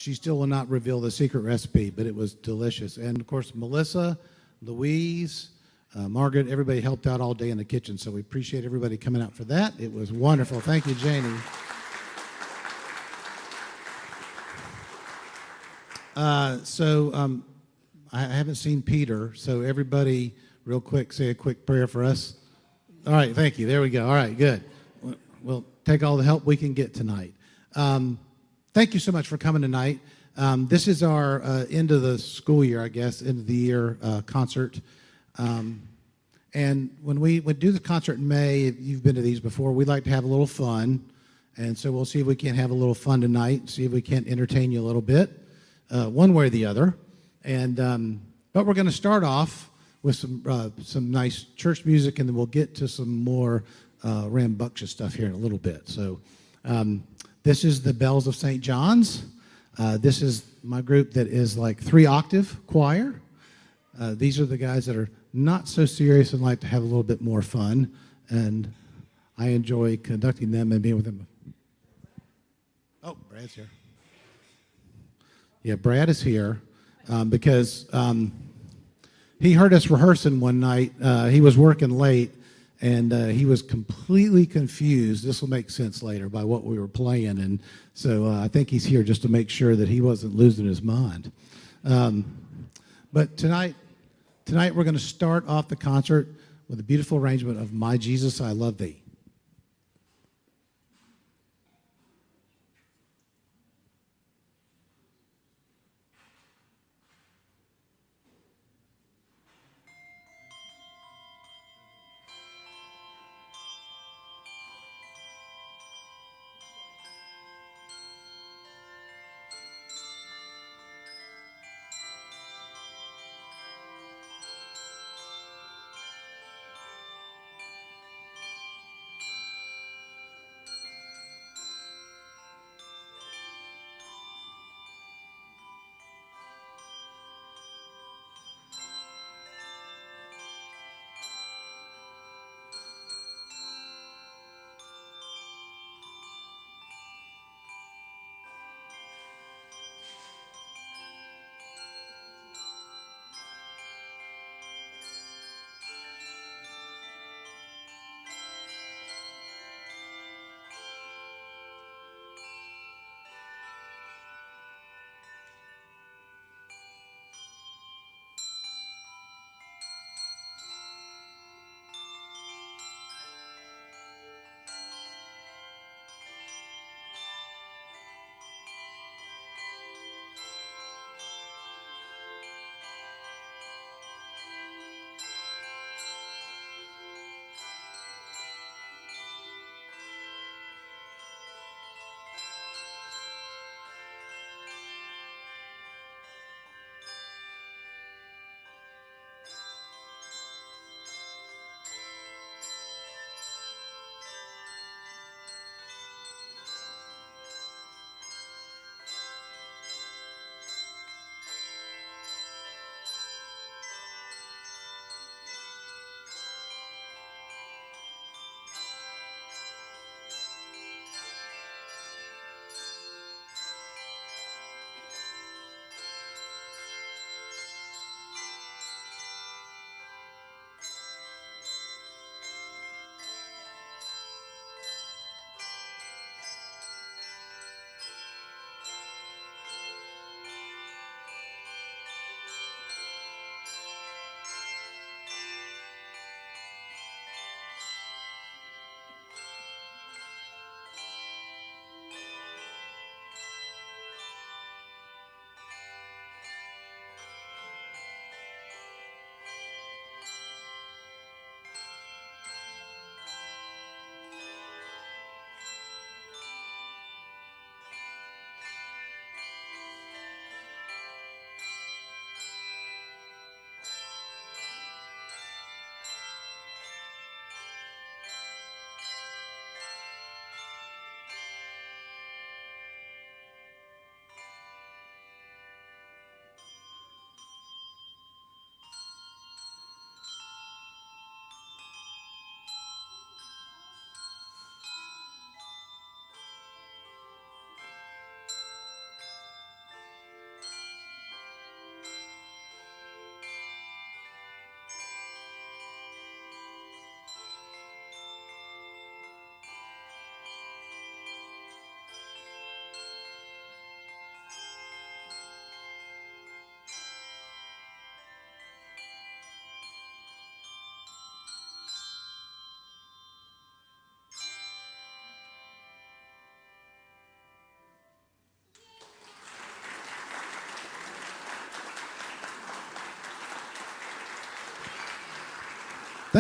She still will not reveal the secret recipe, but it was delicious. And of course, Melissa, Louise, Margaret, everybody helped out all day in the kitchen. So we appreciate everybody coming out for that. It was wonderful. Thank you, Janie. I haven't seen Peter, so everybody, real quick, say a quick prayer for us. All right, thank you. There we go. All right, good. We'll take all the help we can get tonight. Thank you so much for coming tonight. This is our end of the school year, I guess, end of the year concert. And when we would do the concert in May, if you've been to these before, we'd like to have a little fun. And so we'll see if we can have a little fun tonight, see if we can't entertain you a little bit, one way or the other. And but we're going to start off with some nice church music, and then we'll get to some more rambunctious stuff here in a little bit. So this is the Bells of St. John's. This is my group that is like 3-octave choir. These are the guys that are not so serious and like to have a little bit more fun, and I enjoy conducting them and being with them. Oh, Brad's here. Yeah, Brad is here because he heard us rehearsing one night. He was working late, and he was completely confused. This will make sense later by what we were playing, and so I think he's here just to make sure that he wasn't losing his mind. But tonight we're going to start off the concert with a beautiful arrangement of My Jesus, I Love Thee.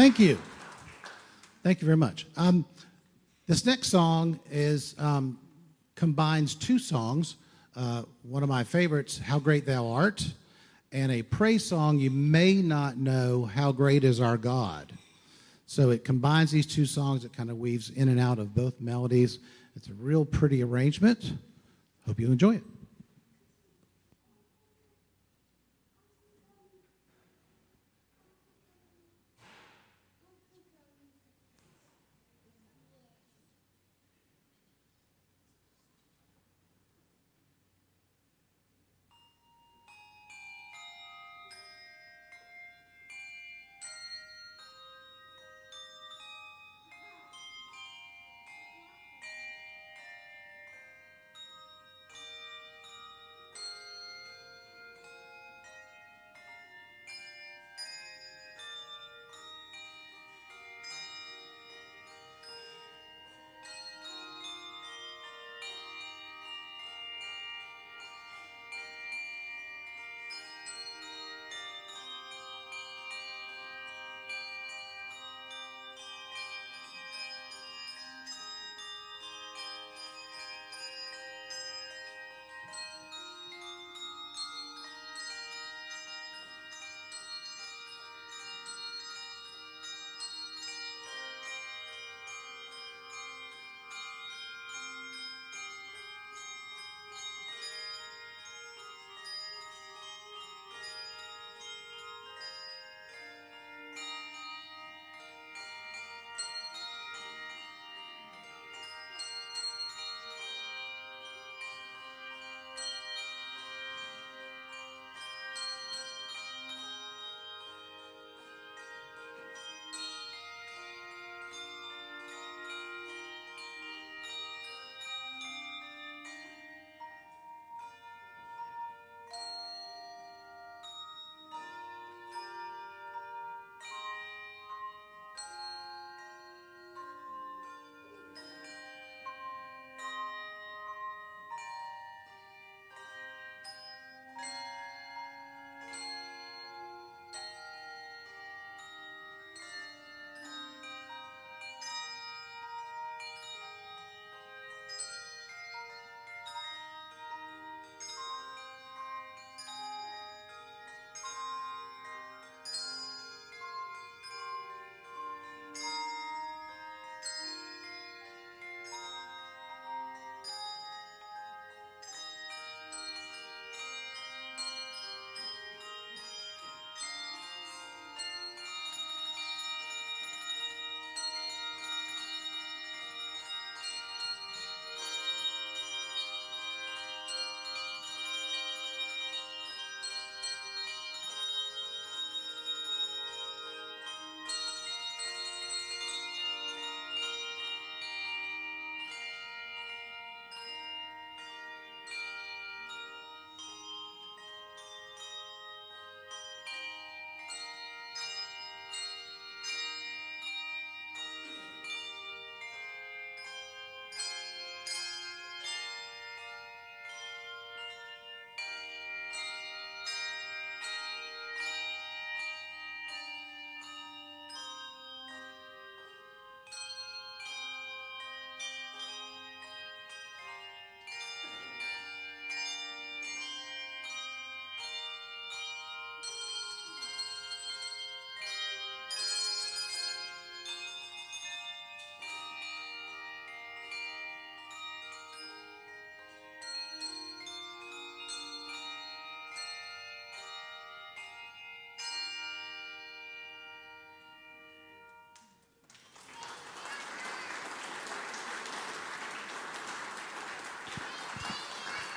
Thank you. Thank you very much. This next song is combines two songs. One of my favorites, How Great Thou Art, and a praise song you may not know, How Great Is Our God. So it combines these two songs. It kind of weaves in and out of both melodies. It's a real pretty arrangement. Hope you enjoy it.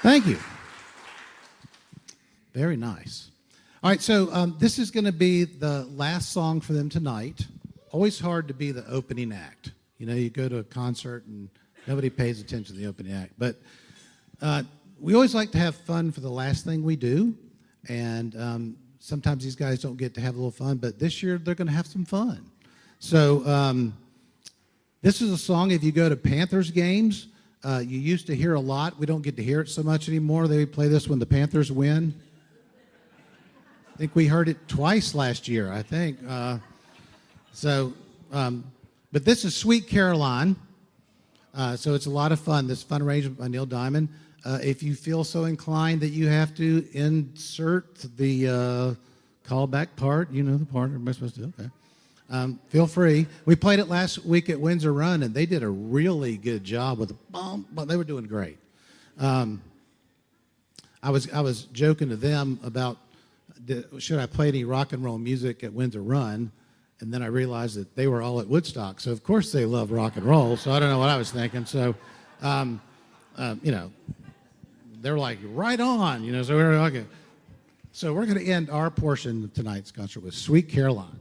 Thank you. Very nice. All right, so this is going to be the last song for them tonight. Always hard to be the opening act. You know, you go to a concert and nobody pays attention to the opening act. But we always like to have fun for the last thing we do. And sometimes these guys don't get to have a little fun, but this year they're going to have some fun. So this is a song, if you go to Panthers games, you used to hear a lot. We don't get to hear it so much anymore. They play this when the Panthers win. I think we heard it twice last year, I think. So, but this is Sweet Caroline. So it's a lot of fun. This fun arrangement by Neil Diamond. If you feel so inclined that you have to insert the callback part, you know the part everybody's supposed to do. Okay. Feel free. We played it last week at Windsor Run, and they did a really good job with the bump, but they were doing great. I was joking to them about should I play any rock and roll music at Windsor Run, and then I realized that they were all at Woodstock, so of course they love rock and roll. So I don't know what I was thinking. So, you know, they're like right on. You know, so we're okay. So we're going to end our portion of tonight's concert with Sweet Caroline.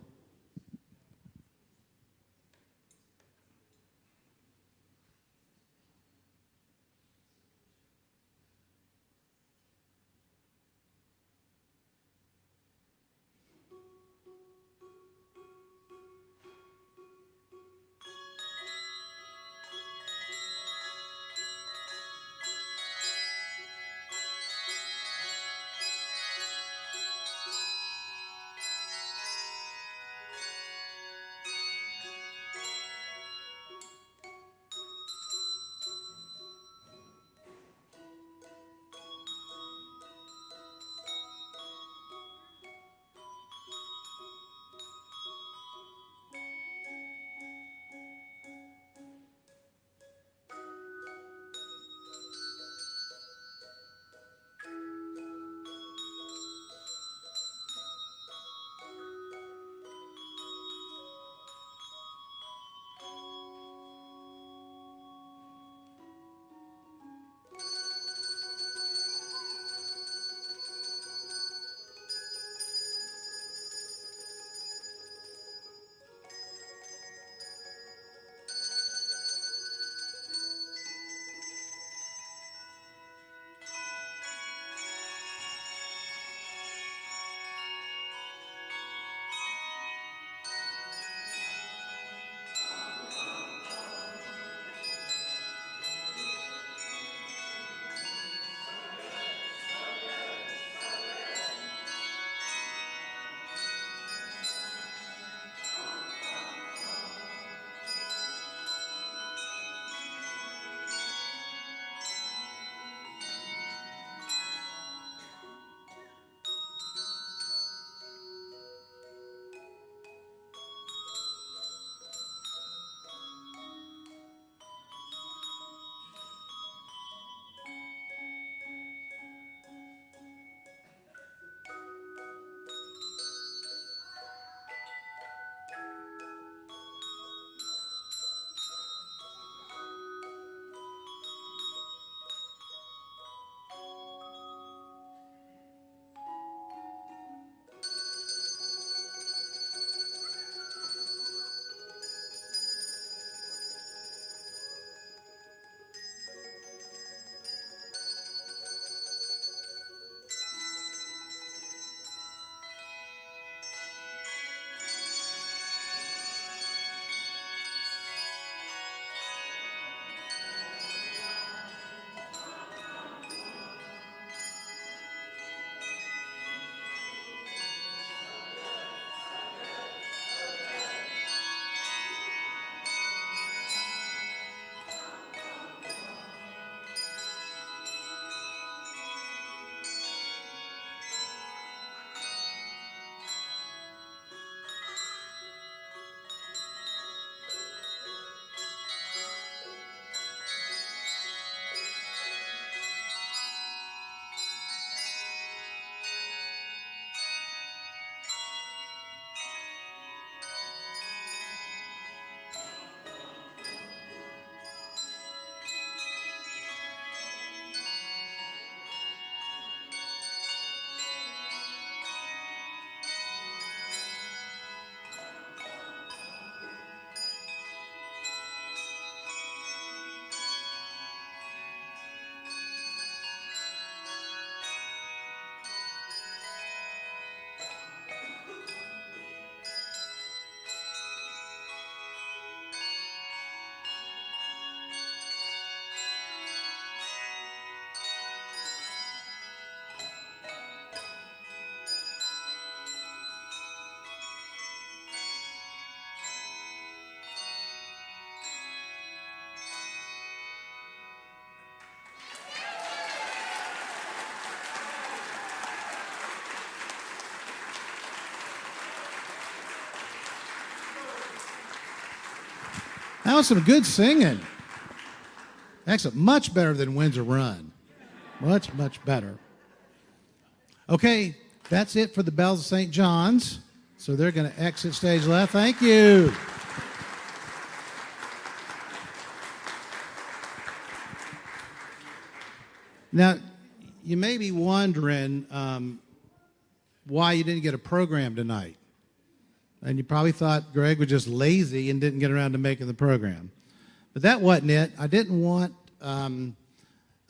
That was some good singing. Excellent. Much better than Windsor Run. Much, much better. Okay, that's it for the Bells of St. John's. So they're going to exit stage left. Thank you. Now, you may be wondering why you didn't get a program tonight. And you probably thought Greg was just lazy and didn't get around to making the program. But that wasn't it. I didn't want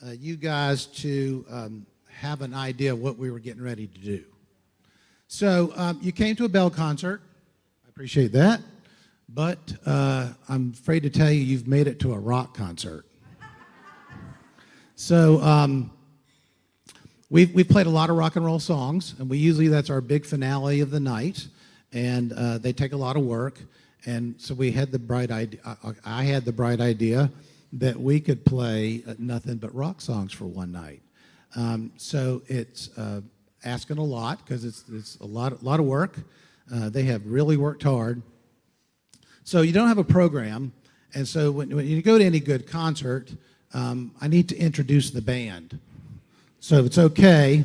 you guys to have an idea of what we were getting ready to do. So you came to a Bell concert. I appreciate that. But I'm afraid to tell you, you've made it to a rock concert. So we've played a lot of rock and roll songs, and that's our big finale of the night. And they take a lot of work. And so we had the bright idea, I had the bright idea that we could play nothing but rock songs for one night. So it's asking a lot because it's a lot of work. They have really worked hard. So you don't have a program. And so when you go to any good concert, I need to introduce the band. So if it's okay,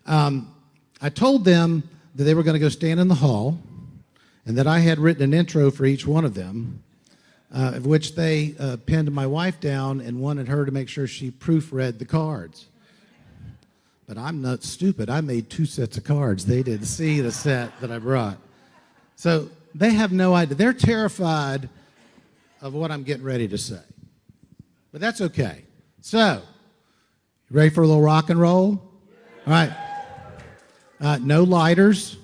I told them that they were going to go stand in the hall, and that I had written an intro for each one of them, of which they pinned my wife down and wanted her to make sure she proofread the cards. But I'm not stupid. I made 2 sets of cards. They didn't see the set that I brought. So they have no idea. They're terrified of what I'm getting ready to say. But that's okay. So, you ready for a little rock and roll? All right. No lighters.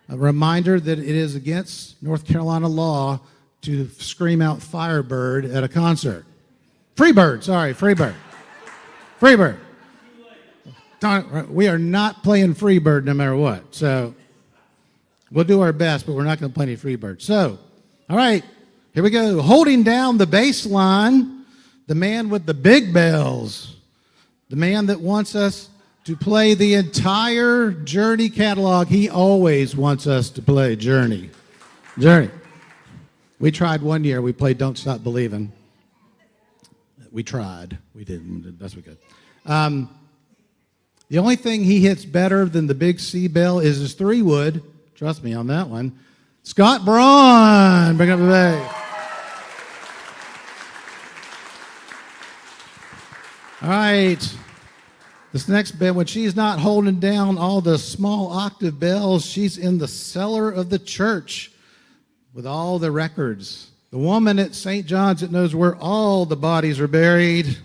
A reminder that it is against North Carolina law to scream out Firebird at a concert. Freebird, sorry, Freebird. Freebird. We are not playing Freebird no matter what. So we'll do our best, but we're not going to play any Freebird. So, all right, here we go. Holding down the bass line, the man with the big bells, the man that wants us to play the entire Journey catalog. He always wants us to play Journey. Journey. We tried one year. We played Don't Stop Believin'. We tried. We didn't. That's what we could. The only thing he hits better than the big C bell is his 3-wood. Trust me on that one. Scott Braun. Bring up the bass. All right. This next band, when she's not holding down all the small octave bells, she's in the cellar of the church with all the records. The woman at St. John's that knows where all the bodies are buried.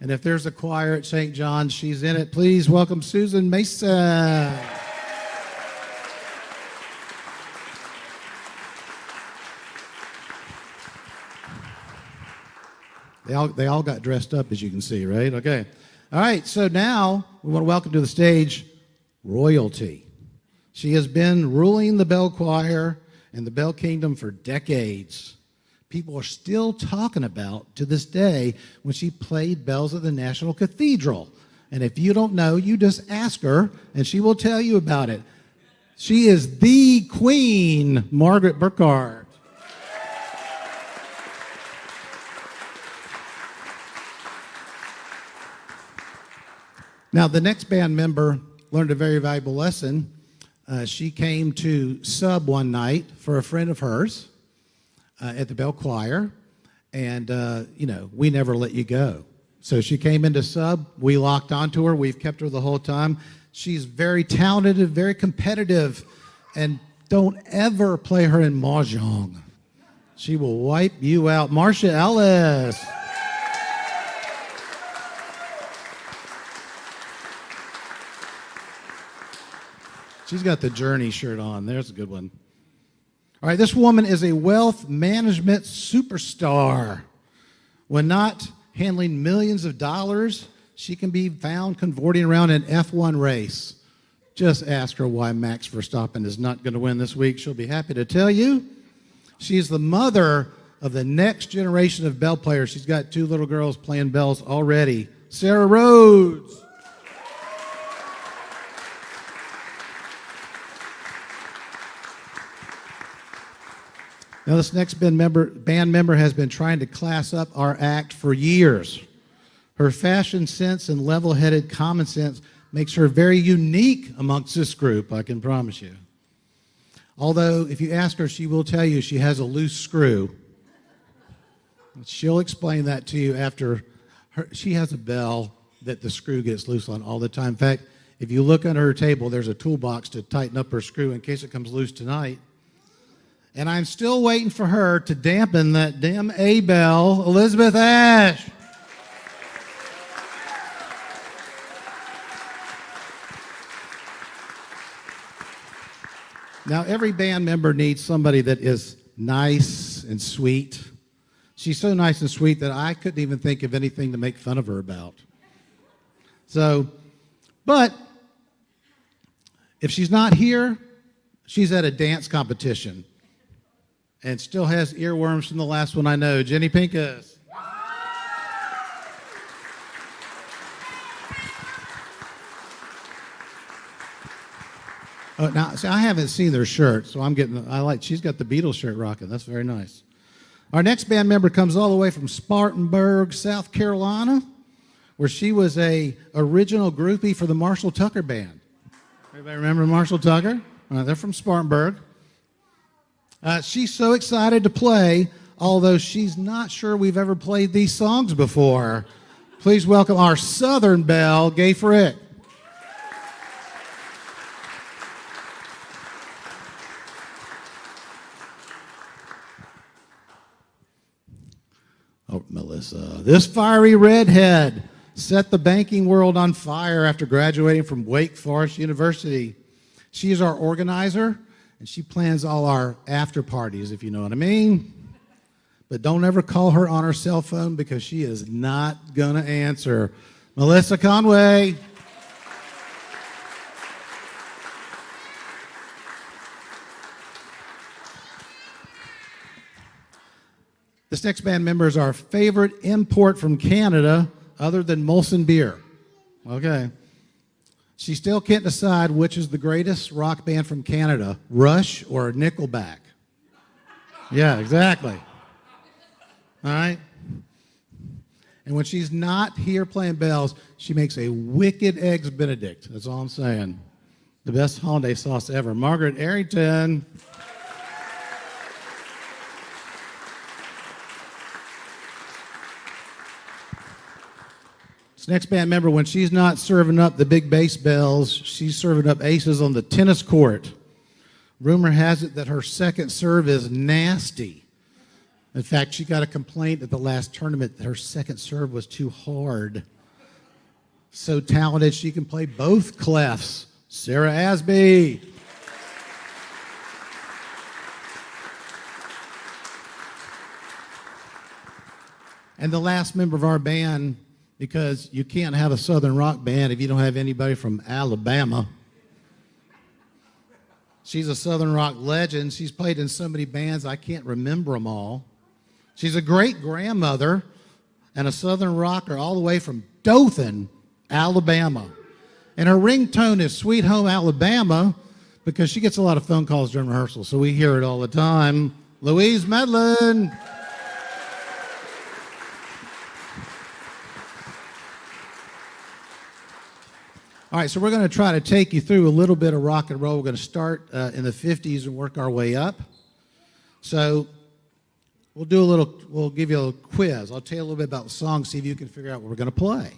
And if there's a choir at St. John's, she's in it. Please welcome Susan Mason. They all got dressed up, as you can see, right? Okay. All right, so now we want to welcome to the stage royalty. She has been ruling the Bell Choir and the Bell Kingdom for decades. People are still talking about to this day when she played bells at the National Cathedral. And if you don't know, you just ask her and she will tell you about it. She is the Queen, Margaret Burkhart. Now, the next band member learned a very valuable lesson. She came to sub one night for a friend of hers at the Bell Choir, and, we never let you go. So she came into sub. We locked onto her. We've kept her the whole time. She's very talented, very competitive, and don't ever play her in mahjong. She will wipe you out. Marcia Ellis. She's got the Journey shirt on. There's a good one. All right, this woman is a wealth management superstar. When not handling millions of dollars, she can be found cavorting around an F1 race. Just ask her why Max Verstappen is not going to win this week. She'll be happy to tell you. She's the mother of the next generation of bell players. She's got 2 little girls playing bells already. Sarah Rhodes. Now, this next band member has been trying to class up our act for years. Her fashion sense and level-headed common sense makes her very unique amongst this group, I can promise you. Although, if you ask her, she will tell you she has a loose screw. She'll explain that to you after she has a bell that the screw gets loose on all the time. In fact, if you look under her table, there's a toolbox to tighten up her screw in case it comes loose tonight. And I'm still waiting for her to dampen that damn A bell, Elizabeth Ash. Now, every band member needs somebody that is nice and sweet. She's so nice and sweet that I couldn't even think of anything to make fun of her about. So, but if she's not here, she's at a dance competition and still has earworms from the last one I know. Jenny Pincus. Oh, now, see, I haven't seen their shirt, so she's got the Beatles shirt rocking. That's very nice. Our next band member comes all the way from Spartanburg, South Carolina, where she was a original groupie for the Marshall Tucker Band. Everybody remember Marshall Tucker? They're from Spartanburg. She's so excited to play, although she's not sure we've ever played these songs before. Please welcome our Southern Belle, Gay Frick. Oh, Melissa. This fiery redhead set the banking world on fire after graduating from Wake Forest University. She is our organizer, and she plans all our after parties, if you know what I mean. But don't ever call her on her cell phone because she is not going to answer. Melissa Conway. This next band member is our favorite import from Canada, other than Molson Beer. Okay. She still can't decide which is the greatest rock band from Canada, Rush or Nickelback. Yeah, exactly. All right? And when she's not here playing bells, she makes a wicked Eggs Benedict. That's all I'm saying. The best hollandaise sauce ever. Margaret Arrington. This next band member, when she's not serving up the big bass bells, she's serving up aces on the tennis court. Rumor has it that her second serve is nasty. In fact, she got a complaint at the last tournament that her second serve was too hard. So talented, she can play both clefs. Sarah Asby. And the last member of our band, because you can't have a Southern rock band if you don't have anybody from Alabama. She's a Southern rock legend. She's played in so many bands, I can't remember them all. She's a great grandmother and a Southern rocker all the way from Dothan, Alabama. And her ringtone is Sweet Home Alabama because she gets a lot of phone calls during rehearsal, so we hear it all the time. Louise Medlin. All right, so we're going to try to take you through a little bit of rock and roll. We're going to start in the 50s and work our way up. So we'll give you a little quiz. I'll tell you a little bit about the song, see if you can figure out what we're going to play.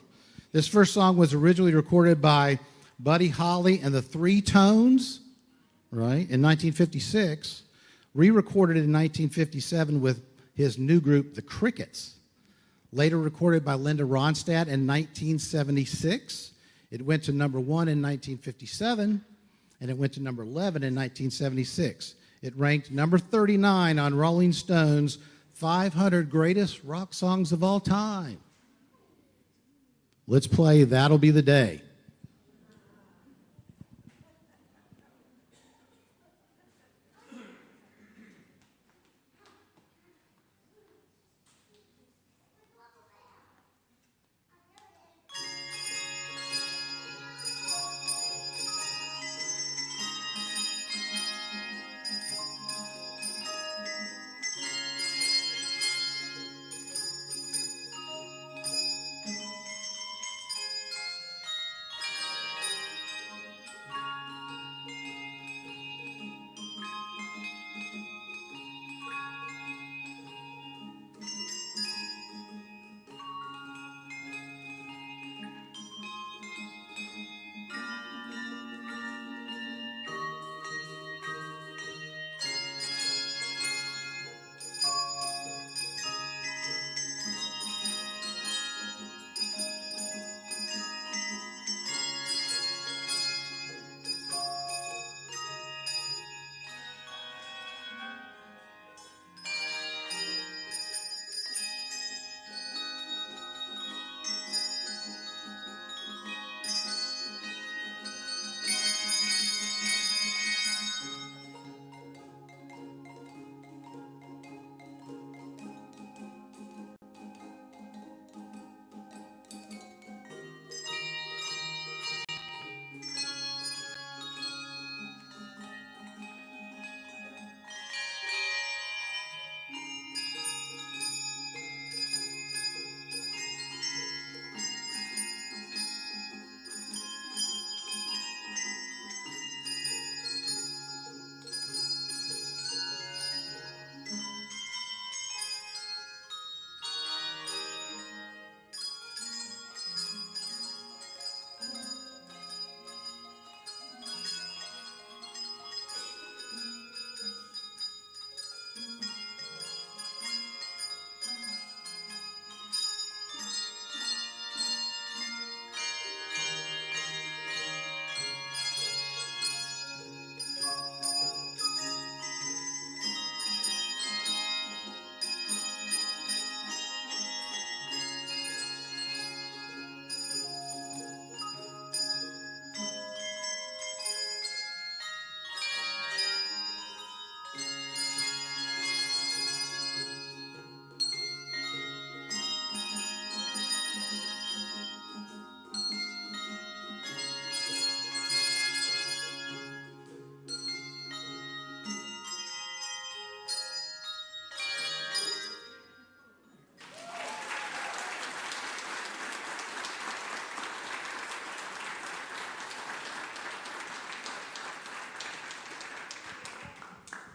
This first song was originally recorded by Buddy Holly and the Three Tones, right, in 1956, re-recorded in 1957 with his new group, the Crickets. Later recorded by Linda Ronstadt in 1976. It went to number 1 in 1957, and it went to number 11 in 1976. It ranked number 39 on Rolling Stone's 500 Greatest Rock Songs of All Time. Let's play That'll Be the Day.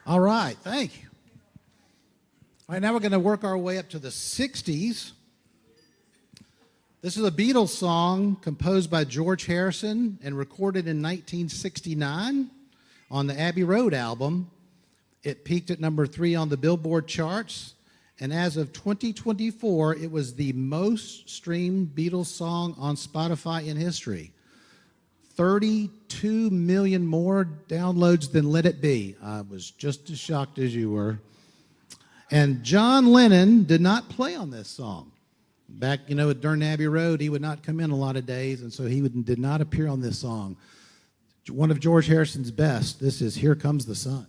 All right, thank you. All right, now we're going to work our way up to the 60s. This is a Beatles song composed by George Harrison and recorded in 1969 on the Abbey Road album. It peaked at number 3 on the Billboard charts, and as of 2024, it was the most streamed Beatles song on Spotify in history. 32 million more downloads than Let It Be. I was just as shocked as you were. And John Lennon did not play on this song. Back, during Abbey Road, he would not come in a lot of days, and so he did not appear on this song. One of George Harrison's best. This is Here Comes the Sun.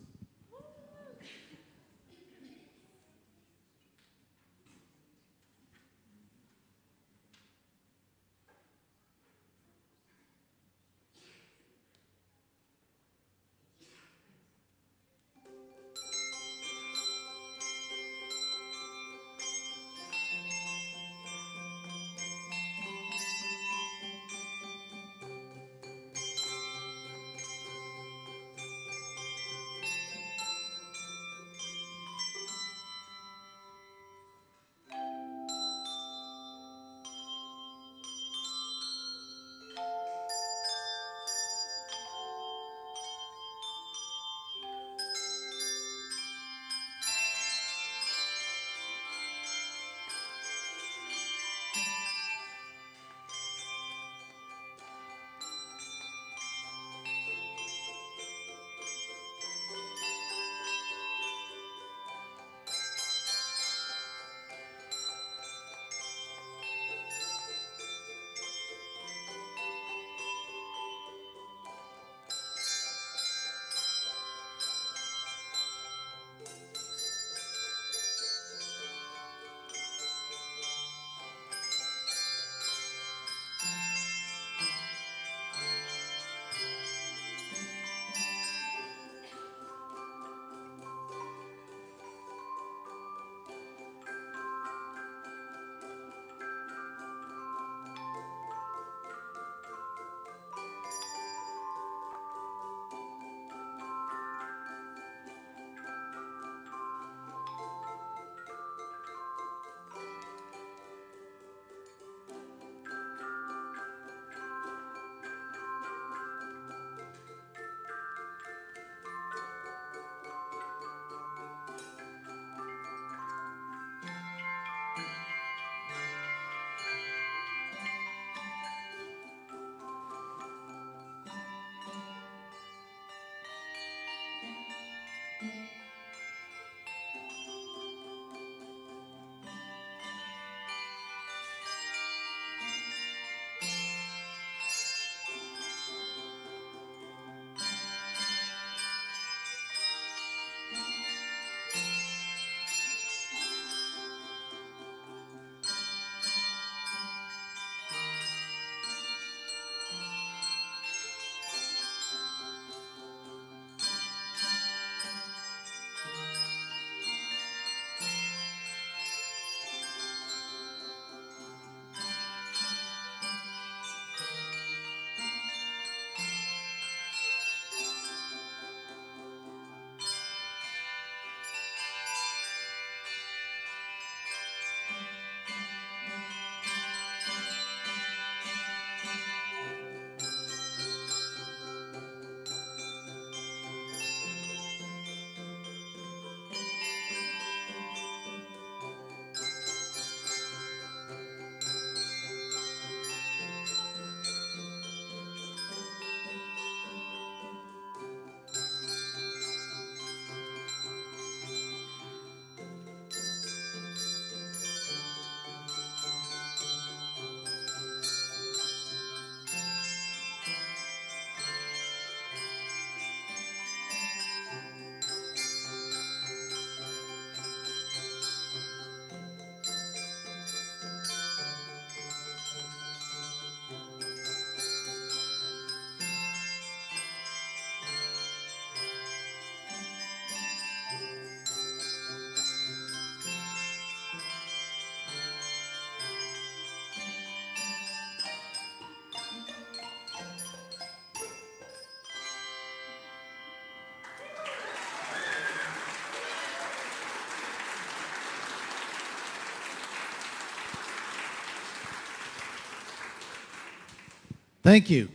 Thank you.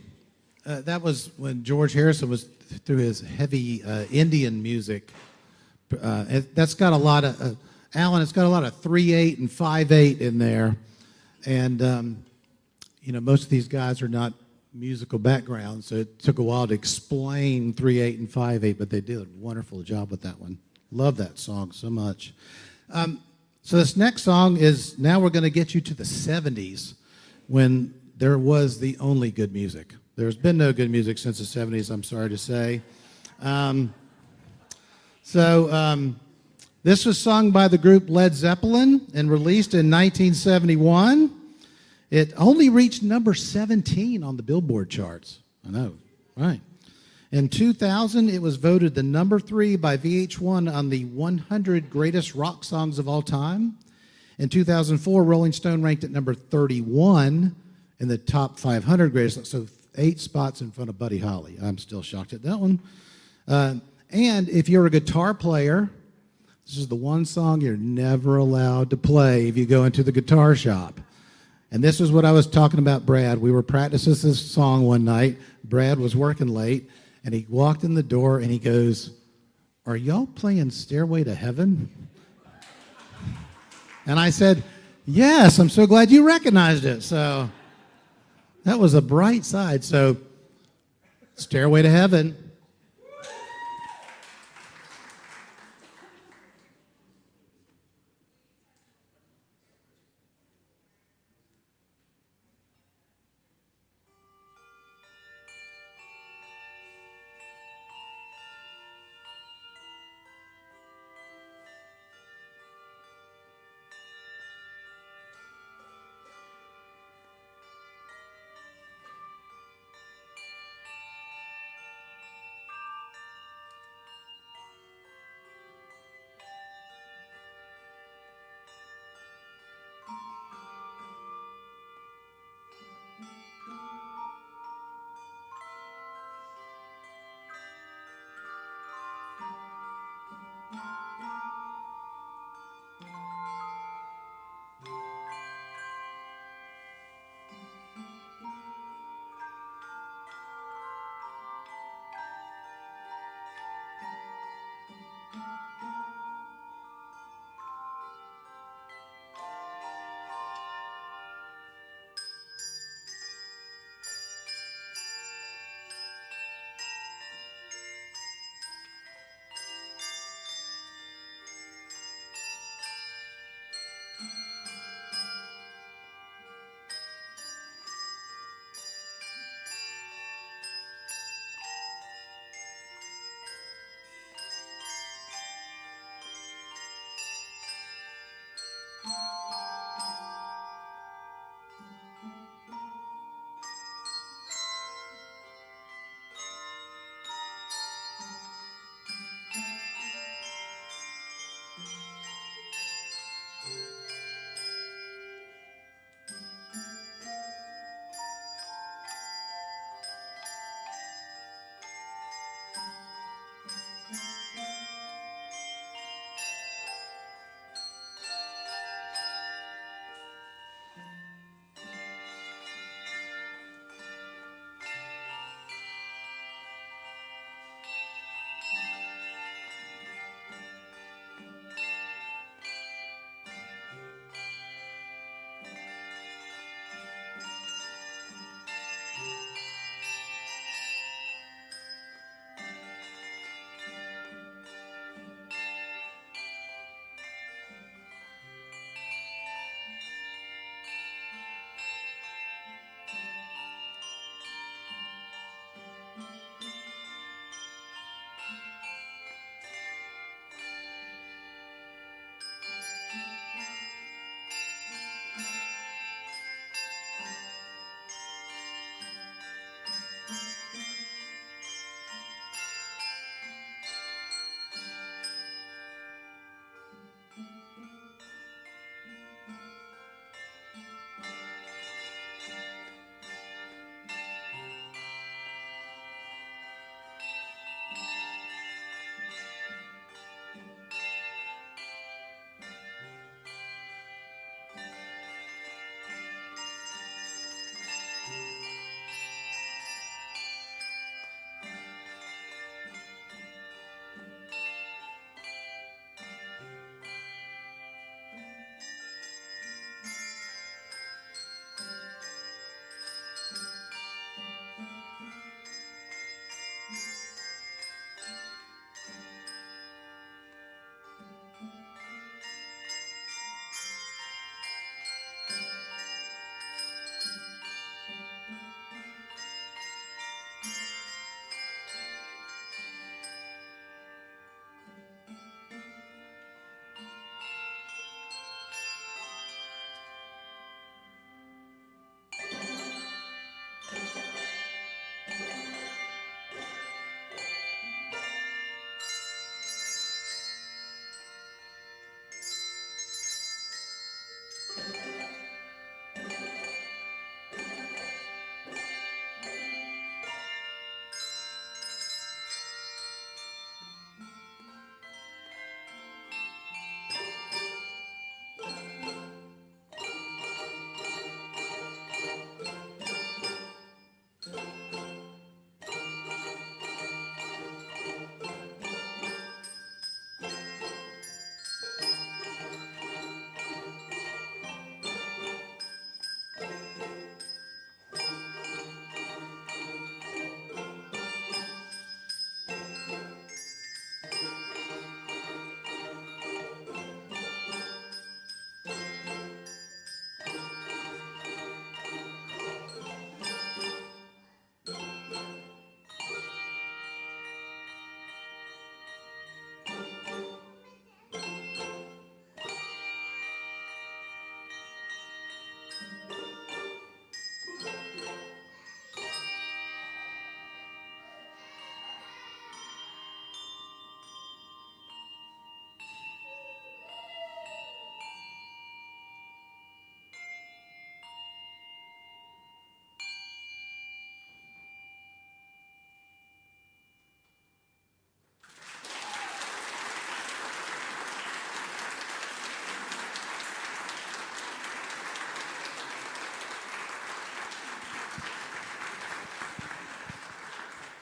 That was when George Harrison was through his heavy Indian music. That's got a lot of, Alan, it's got a lot of 3/8 and 5/8 in there. And, most of these guys are not musical backgrounds, so it took a while to explain 3/8 and 5/8, but they did a wonderful job with that one. Love that song so much. So this next song is, now we're going to get you to the 70s when there was the only good music. There's been no good music since the 70s, I'm sorry to say. This was sung by the group Led Zeppelin and released in 1971. It only reached number 17 on the Billboard charts. I know, right. In 2000, it was voted the number 3 by VH1 on the 100 greatest rock songs of all time. In 2004, Rolling Stone ranked it number 31 in the top 500 greatest, so 8 spots in front of Buddy Holly. I'm still shocked at that one. And if you're a guitar player, this is the one song you're never allowed to play if you go into the guitar shop. And this is what I was talking about, Brad. We were practicing this song one night. Brad was working late, and he walked in the door, and he goes, "Are y'all playing Stairway to Heaven?" And I said, "Yes, I'm so glad you recognized it." So that was a bright side. So Stairway to Heaven.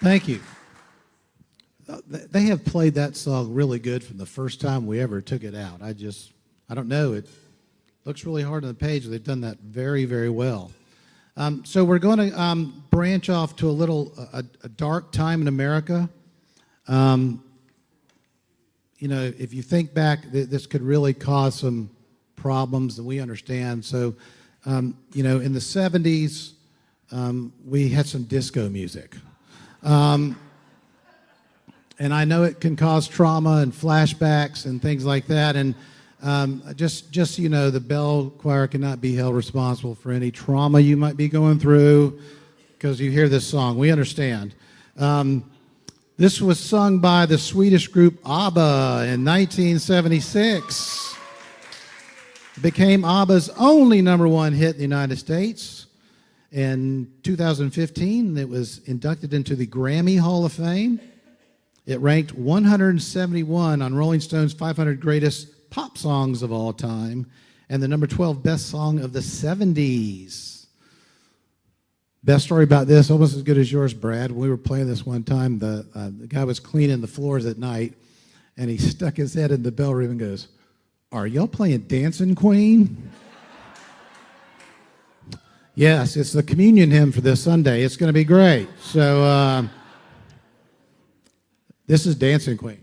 Thank you. They have played that song really good from the first time we ever took it out. I don't know. It looks really hard on the page. They've done that very, very well. So we're going to branch off to a dark time in America. If you think back, this could really cause some problems that we understand. So, in the 70s, we had some disco music. And I know it can cause trauma and flashbacks and things like that. And just so you know, the bell choir cannot be held responsible for any trauma you might be going through because you hear this song. We understand. This was sung by the Swedish group ABBA in 1976. It became ABBA's only #1 hit in the United States. In 2015, it was inducted into the Grammy Hall of Fame. It ranked 171 on Rolling Stone's 500 Greatest Pop Songs of All Time and the #12 Best Song of the 70s. Best story about this, almost as good as yours, Brad. When we were playing this one time, the guy was cleaning the floors at night, and he stuck his head in the bell room and goes, "Are y'all playing Dancing Queen?" Yes, it's the communion hymn for this Sunday. It's going to be great. So this is Dancing Queen.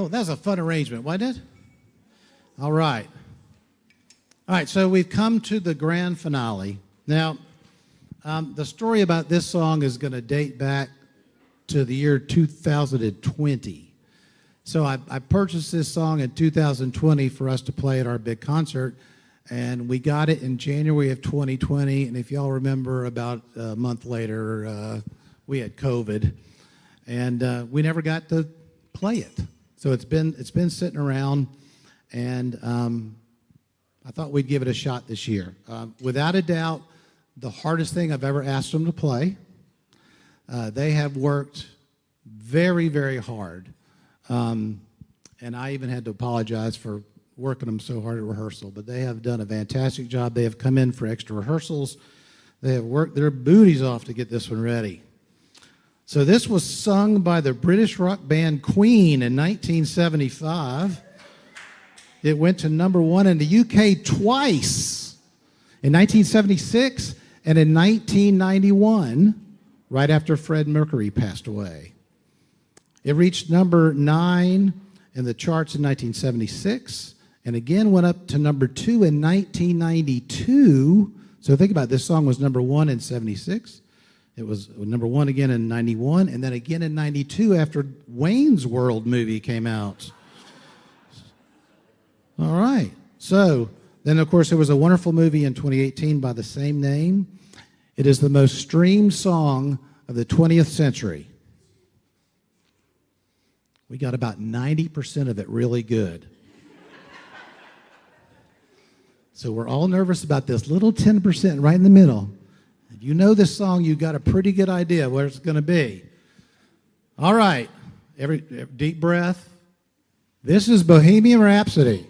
Oh, that's a fun arrangement, wasn't it? All right. All right, so we've come to the grand finale. Now, the story about this song is going to date back to the year 2020. So I purchased this song in 2020 for us to play at our big concert, and we got it in January of 2020. And if y'all remember, about a month later, we had COVID, and we never got to play it. So it's been sitting around, and I thought we'd give it a shot this year. Without a doubt, the hardest thing I've ever asked them to play. They have worked very, very hard. And I even had to apologize for working them so hard at rehearsal. But they have done a fantastic job. They have come in for extra rehearsals. They have worked their booties off to get this one ready. So this was sung by the British rock band Queen in 1975. It went to #1 in the UK twice, in 1976 and in 1991, right after Fred Mercury passed away. It reached #9 in the charts in 1976, and again went up to #2 in 1992. So think about it, this song was #1 in 76. It was #1 again in 91, and then again in 92 after Wayne's World movie came out. All right. So then, of course, there was a wonderful movie in 2018 by the same name. It is the most streamed song of the 20th century. We got about 90% of it really good. So we're all nervous about this little 10% right in the middle. If you know this song, you've got a pretty good idea where it's going to be. All right. Every deep breath. This is Bohemian Rhapsody.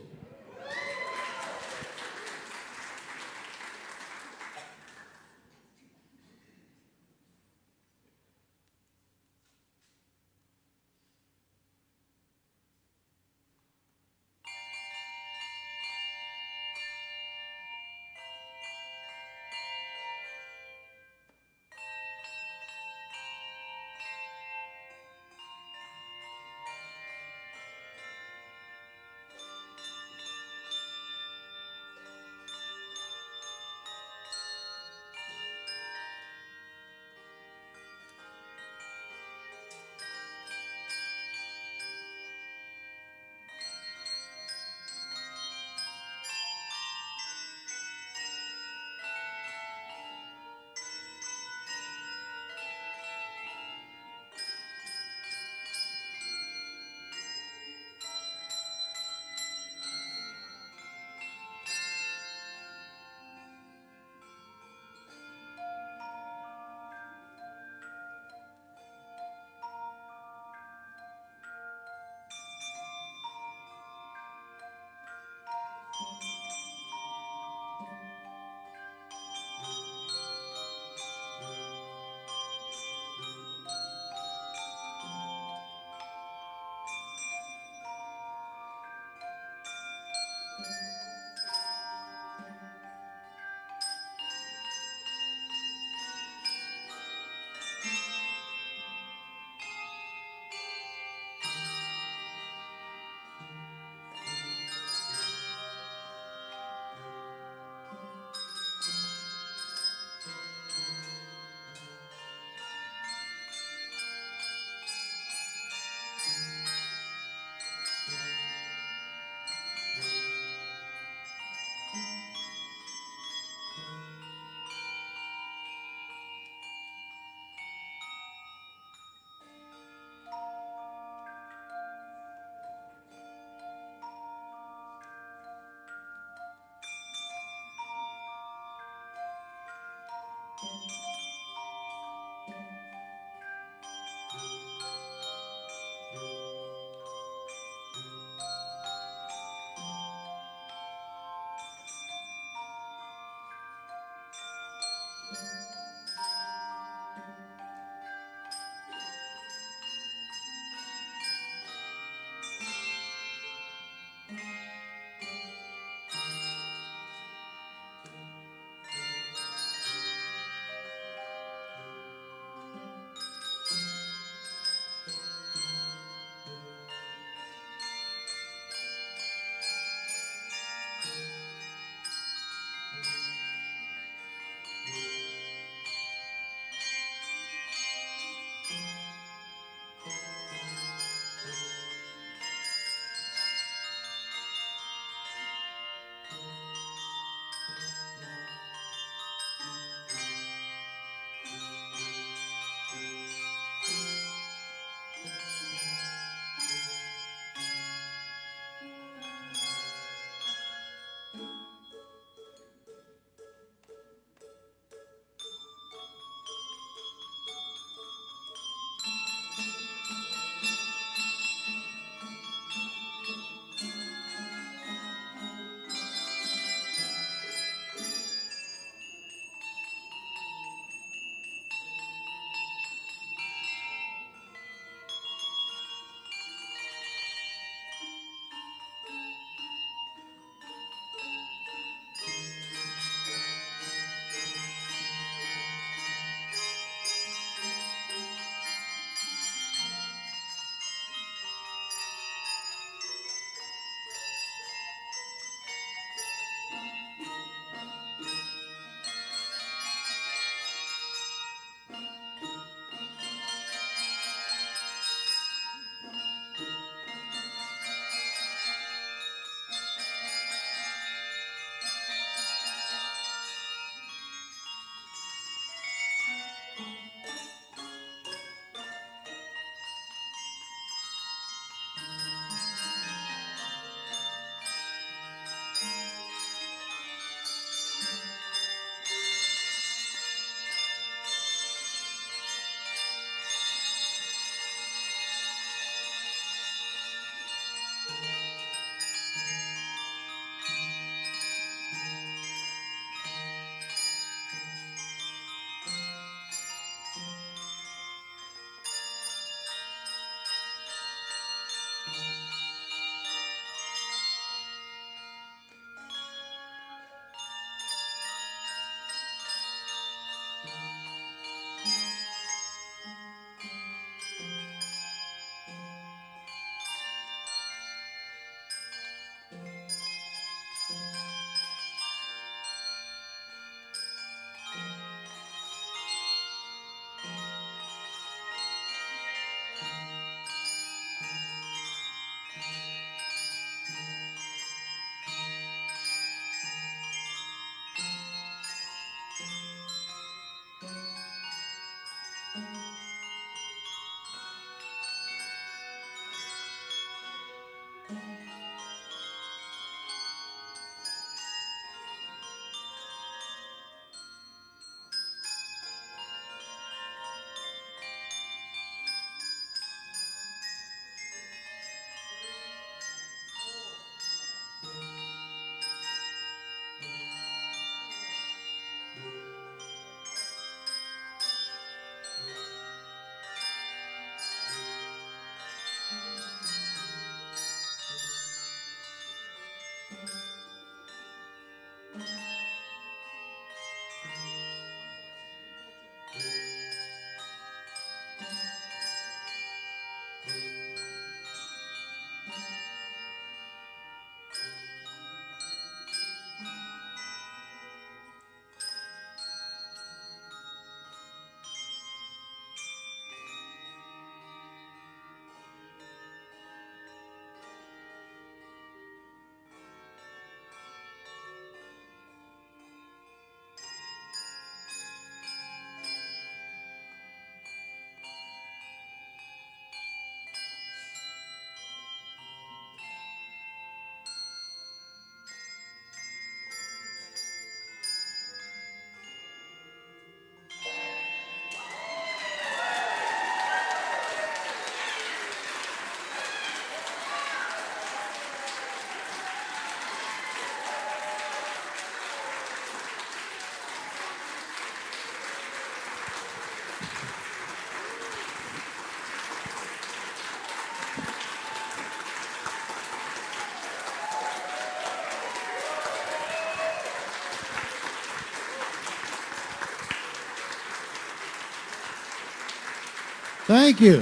Thank you.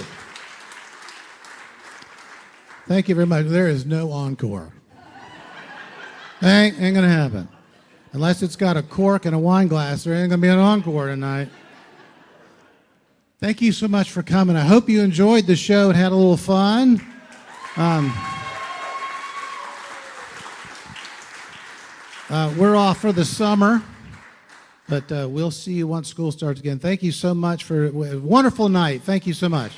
Thank you very much. There is no encore. Ain't going to happen. Unless it's got a cork and a wine glass, there ain't going to be an encore tonight. Thank you so much for coming. I hope you enjoyed the show and had a little fun. We're off for the summer, but we'll see you once school starts again. Thank you so much for a wonderful night. Thank you so much.